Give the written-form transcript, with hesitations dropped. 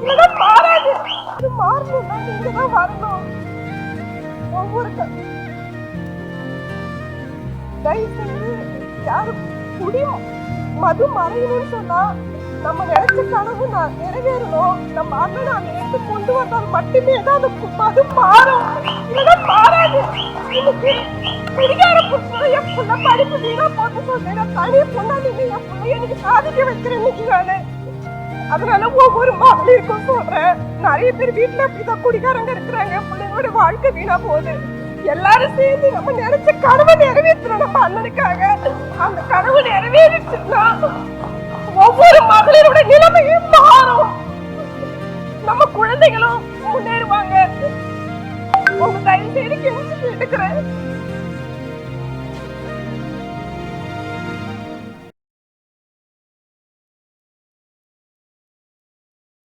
இல்லைன்னா மாறாது. இது மாறணும்னா நீங்க தான் வரணும். ஒவ்வொரு தயவு செய்து யாரும் குடியும் மது மறையணும்னு சொன்னா நம்ம நினைச்ச கனவு நிறைவேறணும். நம்ம அண்ணனை அந்த இடத்துக்கு கொண்டு வந்தால் மட்டுமே தான் அந்த மது மாறும். இல்லைன்னா மாறாது. இன்னைக்கு குடிகார புருஷன் என் புள்ள படிப்பு வீணா போட்டு சொல்றேன். தனி பொண்ணா நீங்க என் பிள்ளைய எனக்கு சாதிக்க வைக்கிறேன் இன்னைக்கு நானு. அதனால ஒவ்வொரு மகளிருக்கும் சொல்றேன், நிறைய பேர் வீட்டுல அப்படிதான் குடிகாரங்க இருக்கிறாங்க. பிள்ளைங்களோட வாழ்க்கை வீணா போகுது. எல்லாரும் சேர்ந்து நம்ம நினைச்ச கனவை நிறைவேற்றணும் நம்ம அண்ணனுக்காக. அந்த கனவு நிறைவேறிச்சுன்னா ஒவ்வொரு மகளிரோட நிலைமையும் மாறும். நம்ம குழந்தைகளும்